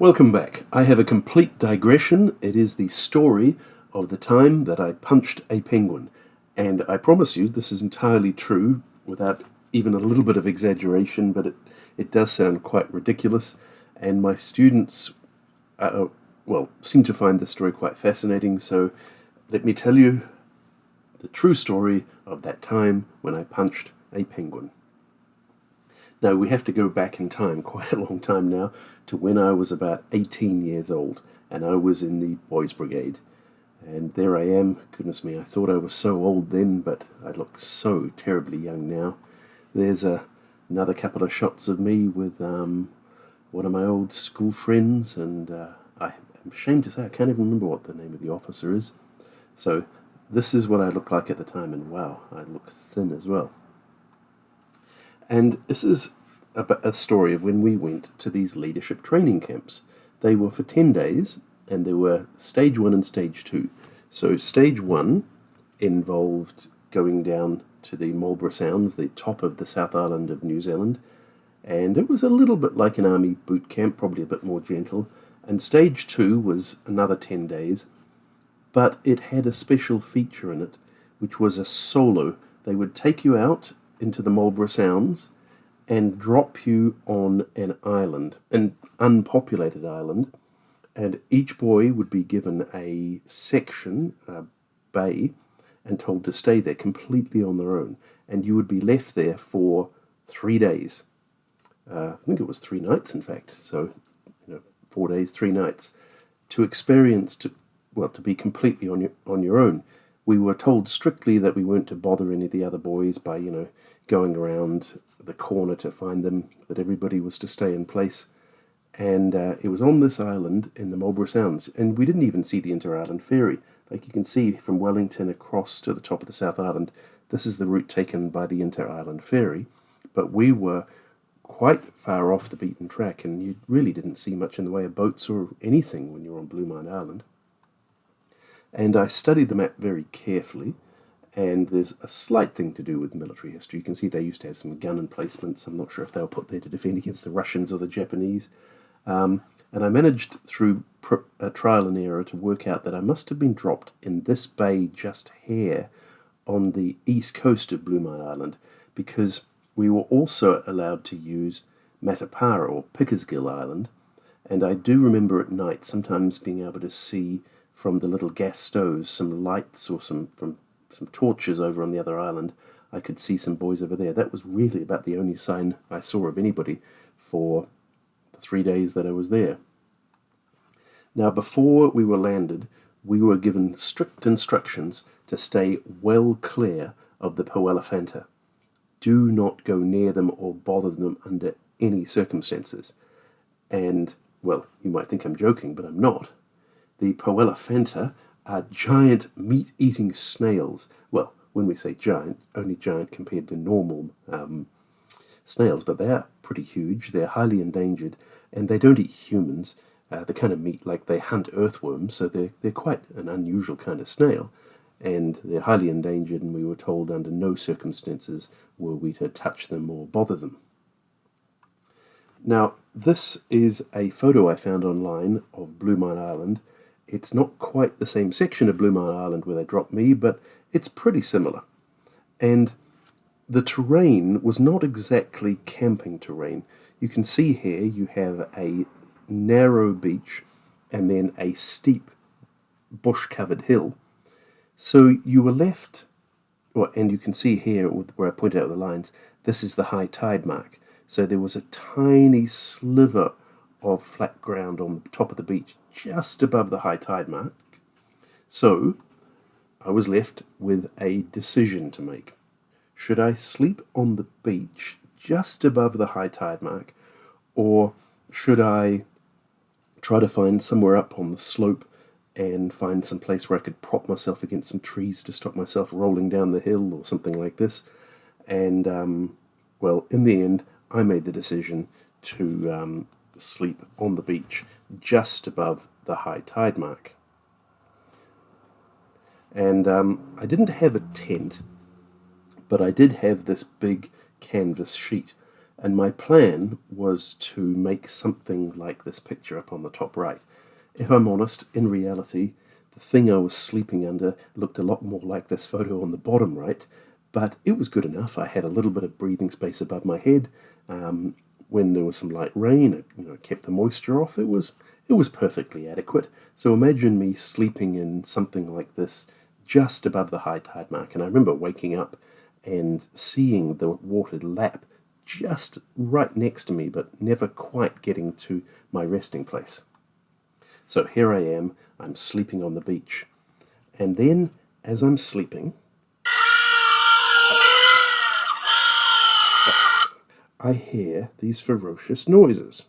Welcome back. I have a complete digression. It is the story of the time that I punched a penguin. And I promise you, this is entirely true without even a little bit of exaggeration, but it does sound quite ridiculous. And my students, seem to find this story quite fascinating. So let me tell you the true story of that time when I punched a penguin. Now, we have to go back in time, quite a long time now, to when I was about 18 years old, and I was in the Boys Brigade. And there I am. Goodness me, I thought I was so old then, but I look so terribly young now. There's another couple of shots of me with one of my old school friends, and I'm ashamed to say I can't even remember what the name of the officer is. So this is what I looked like at the time, and wow, I look thin as well. And this is a story of when we went to these leadership training camps. They were for 10 days, and there were stage 1 and stage 2. So stage 1 involved going down to the Marlborough Sounds, the top of the South Island of New Zealand, and it was a little bit like an army boot camp, probably a bit more gentle. And stage 2 was another 10 days, but it had a special feature in it, which was a solo. They would take you out into the Marlborough Sounds and drop you on an island, an unpopulated island, and each boy would be given a section, a bay, and told to stay there completely on their own. And you would be left there for 3 days. I think it was 3 nights, in fact. So, 4 days, 3 nights, to experience, to be completely on your own. We were told strictly that we weren't to bother any of the other boys by, going around the corner to find them, that everybody was to stay in place. And it was on this island in the Marlborough Sounds, and we didn't even see the inter-island ferry. Like you can see from Wellington across to the top of the South Island, this is the route taken by the inter-island ferry, but we were quite far off the beaten track, and you really didn't see much in the way of boats or anything when you were on Blumine Island. And I studied the map very carefully, and there's a slight thing to do with military history. You can see they used to have some gun emplacements. I'm not sure if they were put there to defend against the Russians or the Japanese. And I managed through trial and error to work out that I must have been dropped in this bay just here on the east coast of Blumine Island, because we were also allowed to use Matapara or Pickersgill Island. And I do remember at night sometimes being able to see from the little gas stoves some lights or some torches over on the other island. I could see some boys over there. That was really about the only sign I saw of anybody for the 3 days that I was there. Now, before we were landed, we were given strict instructions to stay well clear of the Powelliphanta. Do not go near them or bother them under any circumstances. And, well, you might think I'm joking, but I'm not. The Powelliphanta are giant meat-eating snails. Well, when we say giant, only giant compared to normal snails, but they are pretty huge. They're highly endangered, and they don't eat humans. The kind of meat, like they hunt earthworms, so they're quite an unusual kind of snail, and they're highly endangered, and we were told under no circumstances were we to touch them or bother them. Now, this is a photo I found online of Blumine Island. It's not quite the same section of Blumine Island where they dropped me, but it's pretty similar. And the terrain was not exactly camping terrain. You can see here you have a narrow beach and then a steep bush-covered hill. So you were left, and you can see here where I pointed out the lines, this is the high tide mark. So there was a tiny sliver of flat ground on the top of the beach, just above the high tide mark. So I was left with a decision to make. Should I sleep on the beach just above the high tide mark, or should I try to find somewhere up on the slope and find some place where I could prop myself against some trees to stop myself rolling down the hill or something like this? And, in the end, I made the decision to sleep on the beach just above the high tide mark. And I didn't have a tent, but I did have this big canvas sheet. And my plan was to make something like this picture up on the top right. If I'm honest, in reality, the thing I was sleeping under looked a lot more like this photo on the bottom right, but it was good enough. I had a little bit of breathing space above my head. When there was some light rain, it kept the moisture off. It was perfectly adequate. So imagine me sleeping in something like this just above the high tide mark. And I remember waking up and seeing the water lap just right next to me, but never quite getting to my resting place. So here I am, I'm sleeping on the beach. And then, as I'm sleeping, I hear these ferocious noises.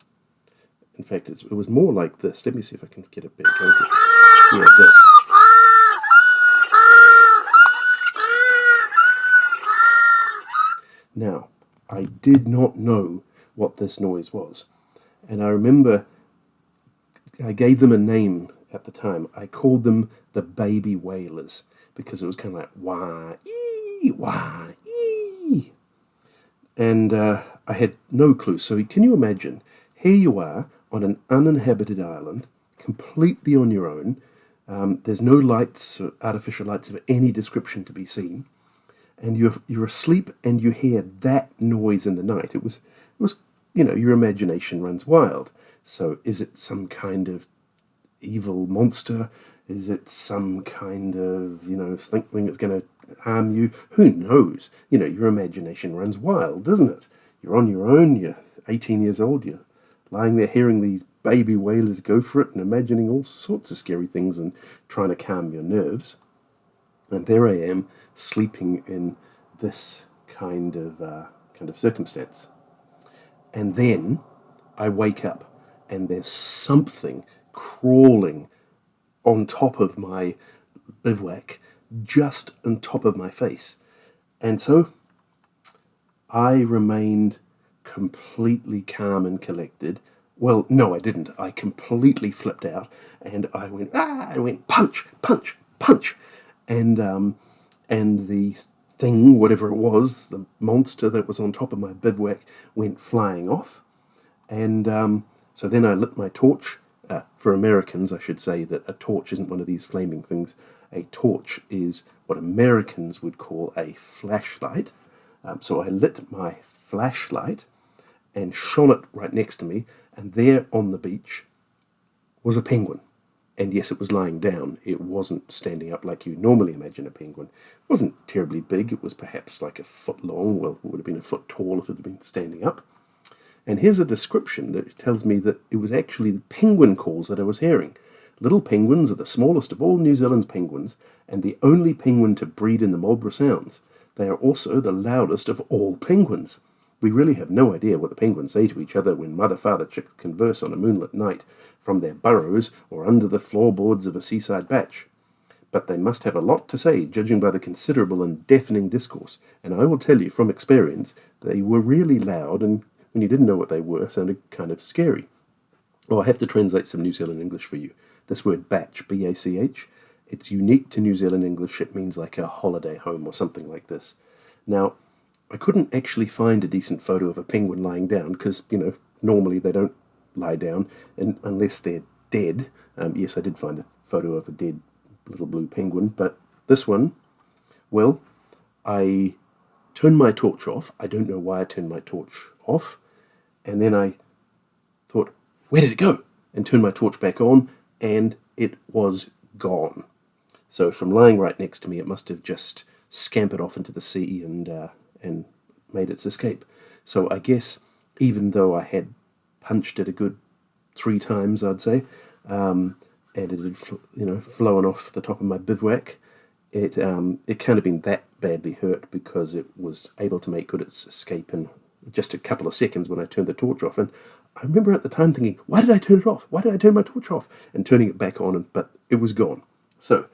In fact, it was more like this. Let me see if I can get it back going. Yeah, this. Now, I did not know what this noise was. And I remember I gave them a name at the time. I called them the baby whalers because it was kind of like wah, ee, wah, ee. And I had no clue. So can you imagine? Here you are on an uninhabited island, completely on your own. There's no lights, artificial lights of any description to be seen. And you're asleep and you hear that noise in the night. It was your imagination runs wild. So is it some kind of evil monster? Is it some kind of something that's going to harm you? Who knows? Your imagination runs wild, doesn't it? You're on your own. You're 18 years old. You're lying there hearing these baby whalers go for it and imagining all sorts of scary things and trying to calm your nerves. And there I am, sleeping in this kind of circumstance. And then I wake up, and there's something crawling on top of my bivouac, just on top of my face. And so I remained completely calm and collected. Well, no, I didn't. I completely flipped out, and I went, I went, punch, punch, punch. And the thing, whatever it was, the monster that was on top of my bivouac, went flying off. And so then I lit my torch. For Americans, I should say that a torch isn't one of these flaming things. A torch is what Americans would call a flashlight. So I lit my flashlight and shone it right next to me, and there on the beach was a penguin. And yes, it was lying down. It wasn't standing up like you normally imagine a penguin. It wasn't terribly big. It was perhaps like a foot long. Well, it would have been a foot tall if it had been standing up. And here's a description that tells me that it was actually the penguin calls that I was hearing. Little penguins are the smallest of all New Zealand's penguins, and the only penguin to breed in the Marlborough Sounds. They are also the loudest of all penguins. We really have no idea what the penguins say to each other when mother-father chicks converse on a moonlit night from their burrows or under the floorboards of a seaside batch. But they must have a lot to say, judging by the considerable and deafening discourse, and I will tell you from experience, they were really loud, and when you didn't know what they were, sounded kind of scary. Oh, I have to translate some New Zealand English for you. This word batch, B-A-C-H, it's unique to New Zealand English. It means like a holiday home or something like this. Now, I couldn't actually find a decent photo of a penguin lying down because, normally they don't lie down unless they're dead. Yes, I did find the photo of a dead little blue penguin, but this one, well, I turned my torch off. I don't know why I turned my torch off. And then I thought, where did it go? And turned my torch back on, and it was gone. So from lying right next to me, it must have just scampered off into the sea and made its escape. So I guess even though I had punched it a good 3 times, I'd say, and it had flown off the top of my bivouac, it can't have been that badly hurt because it was able to make good its escape in just a couple of seconds when I turned the torch off. And I remember at the time thinking, why did I turn it off? Why did I turn my torch off? And turning it back on, but it was gone. So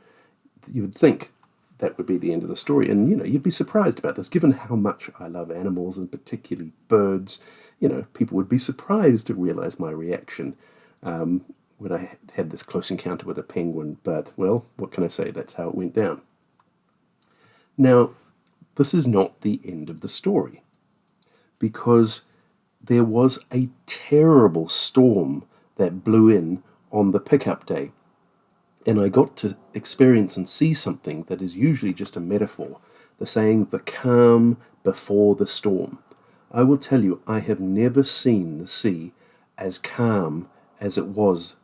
you would think that would be the end of the story. And, you'd be surprised about this, given how much I love animals and particularly birds. People would be surprised to realize my reaction when I had this close encounter with a penguin. But, well, what can I say? That's how it went down. Now, this is not the end of the story, because there was a terrible storm that blew in on the pickup day, and I got to experience and see something that is usually just a metaphor, the saying, the calm before the storm. I will tell you, I have never seen the sea as calm as it was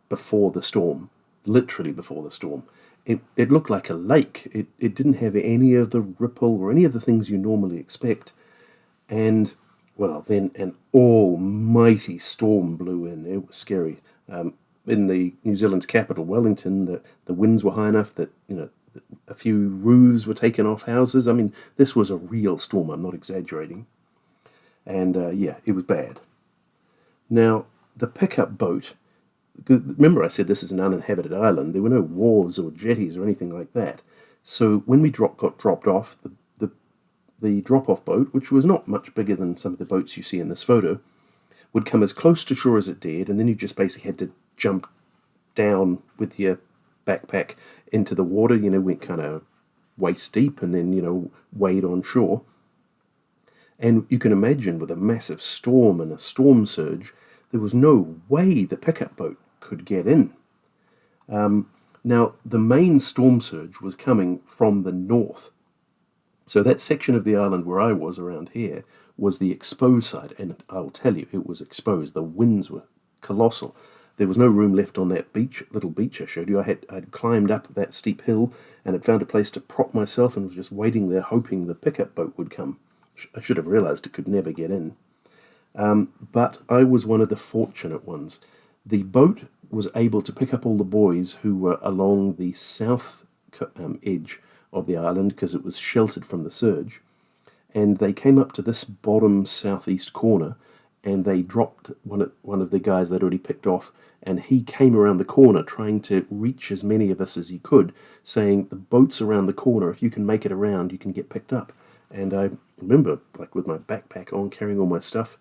before the storm, literally before the storm. It looked like a lake. It didn't have any of the ripple or any of the things you normally expect. And, well, then an almighty storm blew in. It was scary. In the New Zealand's capital, Wellington, the winds were high enough that, a few roofs were taken off houses. I mean, this was a real storm. I'm not exaggerating. And, yeah, it was bad. Now, the pickup boat, remember I said this is an uninhabited island. There were no wharves or jetties or anything like that. So when we got dropped off, the drop-off boat, which was not much bigger than some of the boats you see in this photo, would come as close to shore as it dared, and then you just basically had to jump down with your backpack into the water, went kind of waist deep, and then, wade on shore. And you can imagine with a massive storm and a storm surge, there was no way the pickup boat could get in. Now, the main storm surge was coming from the north. So that section of the island where I was around here was the exposed side, and I'll tell you, it was exposed. The winds were colossal. There was no room left on that little beach I showed you. I'd climbed up that steep hill and had found a place to prop myself and was just waiting there hoping the pickup boat would come. I should have realized it could never get in. But I was one of the fortunate ones. The boat was able to pick up all the boys who were along the south edge of the island because it was sheltered from the surge, and they came up to this bottom southeast corner, and they dropped one of the guys they'd already picked off, and he came around the corner trying to reach as many of us as he could, saying, the boat's around the corner, if you can make it around, you can get picked up. And I remember, like with my backpack on, carrying all my stuff,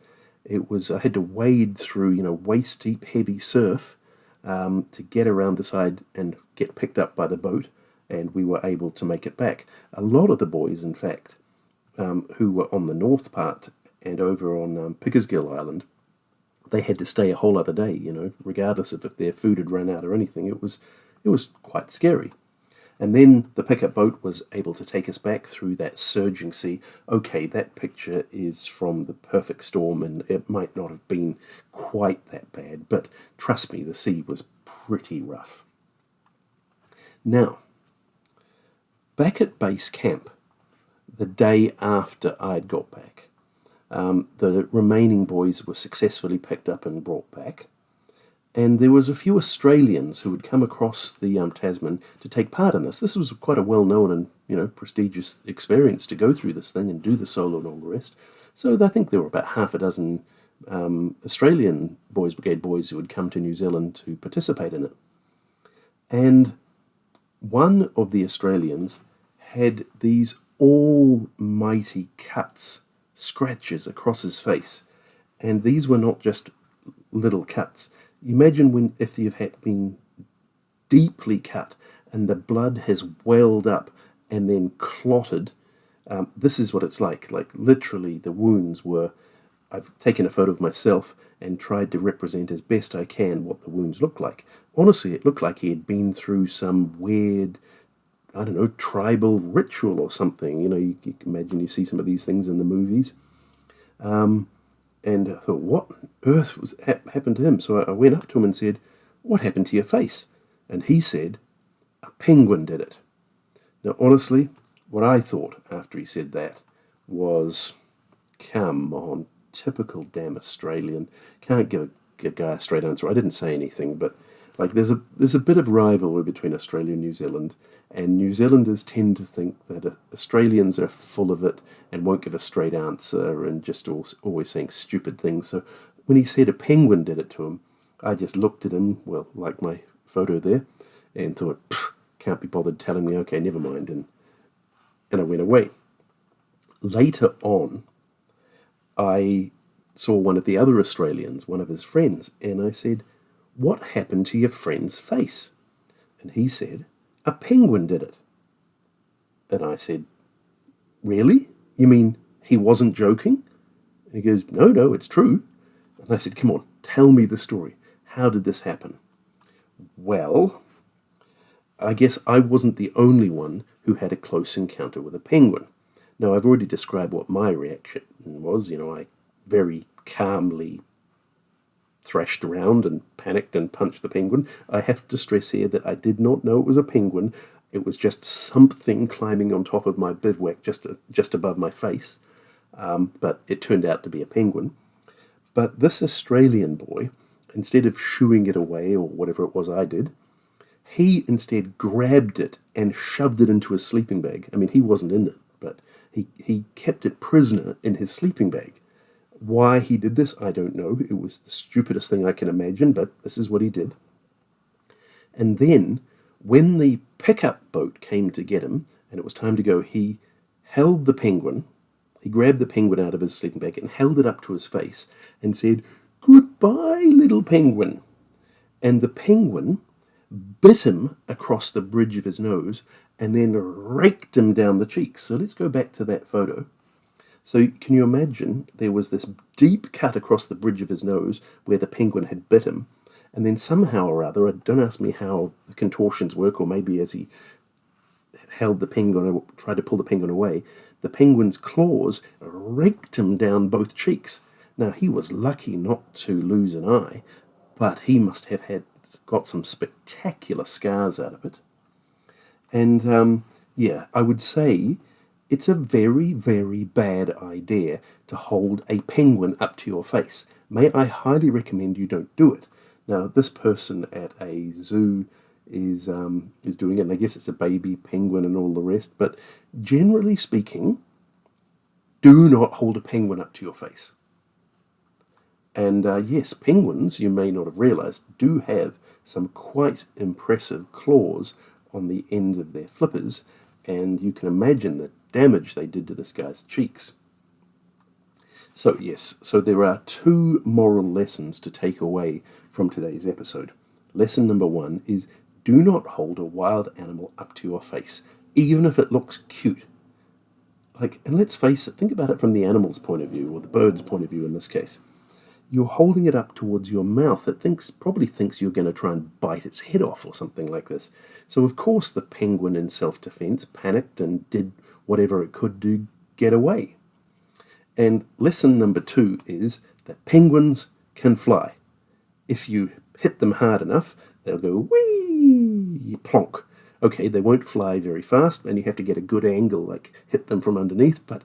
I had to wade through, waist-deep, heavy surf to get around the side and get picked up by the boat, and we were able to make it back. A lot of the boys, in fact, who were on the north part and over on Pickersgill Island, they had to stay a whole other day, regardless of if their food had run out or anything. It was quite scary. And then the pickup boat was able to take us back through that surging sea. Okay, that picture is from the perfect storm, and it might not have been quite that bad, but trust me, the sea was pretty rough. Now, back at base camp, the day after I'd got back, the remaining boys were successfully picked up and brought back. And there was a few Australians who had come across the Tasman to take part in this. This was quite a well-known and prestigious experience to go through this thing and do the solo and all the rest. So I think there were about half a dozen Australian Boys Brigade boys who had come to New Zealand to participate in it. And one of the Australians had these almighty cuts, scratches across his face. And these were not just little cuts. Imagine if you've been deeply cut and the blood has welled up and then clotted. This is what it's like. Like literally the wounds were, I've taken a photo of myself and tried to represent as best I can what the wounds looked like. Honestly, it looked like he had been through some weird, tribal ritual or something. You can imagine you see some of these things in the movies. And I thought, what on earth happened to him? So I went up to him and said, what happened to your face? And he said, a penguin did it. Now, honestly, what I thought after he said that was, come on, typical damn Australian. Can't give a guy a straight answer. I didn't say anything, but there's a bit of rivalry between Australia and New Zealand, and New Zealanders tend to think that Australians are full of it and won't give a straight answer and just always saying stupid things. So when he said a penguin did it to him, I just looked at him, well, like my photo there, and thought, can't be bothered telling me, okay, never mind, and I went away. Later on, I saw one of the other Australians, one of his friends, and I said, what happened to your friend's face? And he said, a penguin did it. And I said, really? You mean he wasn't joking? And he goes, no, no, it's true. And I said, come on, tell me the story. How did this happen? Well, I guess I wasn't the only one who had a close encounter with a penguin. Now, I've already described what my reaction was. I very calmly thrashed around and panicked and punched the penguin. I have to stress here that I did not know it was a penguin. It was just something climbing on top of my bivouac just above my face. But it turned out to be a penguin. But this Australian boy, instead of shooing it away or whatever it was I did, he instead grabbed it and shoved it into his sleeping bag. I mean, he wasn't in it, but he kept it prisoner in his sleeping bag. Why he did this, I don't know. It was the stupidest thing I can imagine, but this is what he did. And then, when the pickup boat came to get him, and it was time to go, he held the penguin. He grabbed the penguin out of his sleeping bag and held it up to his face and said, "Goodbye, little penguin." And the penguin bit him across the bridge of his nose and then raked him down the cheeks. So let's go back to that photo. So can you imagine there was this deep cut across the bridge of his nose where the penguin had bit him, and then somehow or other, don't ask me how the contortions work, or maybe as he held the penguin, tried to pull the penguin away, the penguin's claws raked him down both cheeks. Now, he was lucky not to lose an eye, but he must have got some spectacular scars out of it. And I would say it's a very, very bad idea to hold a penguin up to your face. May I highly recommend you don't do it. Now, this person at a zoo is doing it, and I guess it's a baby penguin and all the rest, but generally speaking, do not hold a penguin up to your face. And yes, penguins, you may not have realized, do have some quite impressive claws on the ends of their flippers, and you can imagine the damage they did to this guy's cheeks. So yes, so there are two moral lessons to take away from today's episode. Lesson number one is do not hold a wild animal up to your face, even if it looks cute. And let's face it, think about it from the animal's point of view, or the bird's point of view in this case. You're holding it up towards your mouth. It probably thinks you're going to try and bite its head off or something like this. So of course the penguin, in self-defense, panicked and did whatever it could to get away. And lesson number two is that penguins can fly. If you hit them hard enough, they'll go whee, plonk. Okay, they won't fly very fast, and you have to get a good angle, like hit them from underneath, but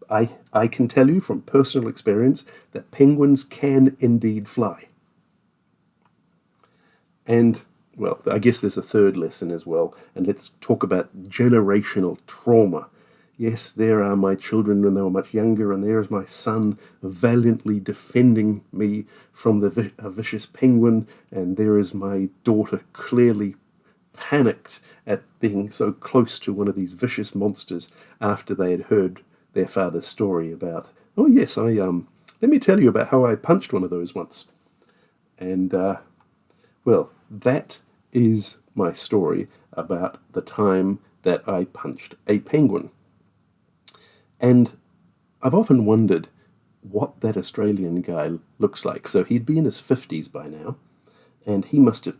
I can tell you from personal experience that penguins can indeed fly. And, well, I guess there's a third lesson as well, and let's talk about generational trauma. Yes, there are my children when they were much younger, and there is my son valiantly defending me from a vicious penguin, and there is my daughter clearly panicked at being so close to one of these vicious monsters after they had heard their father's story about, oh yes, let me tell you about how I punched one of those once. And, well, that is my story about the time that I punched a penguin. And I've often wondered what that Australian guy looks like. So he'd be in his 50s by now, and he must have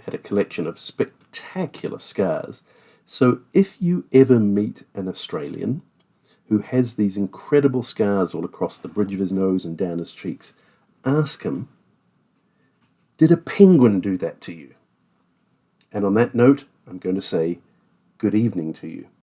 had a collection of spectacular scars. So if you ever meet an Australian who has these incredible scars all across the bridge of his nose and down his cheeks, ask him, did a penguin do that to you? And on that note, I'm going to say good evening to you.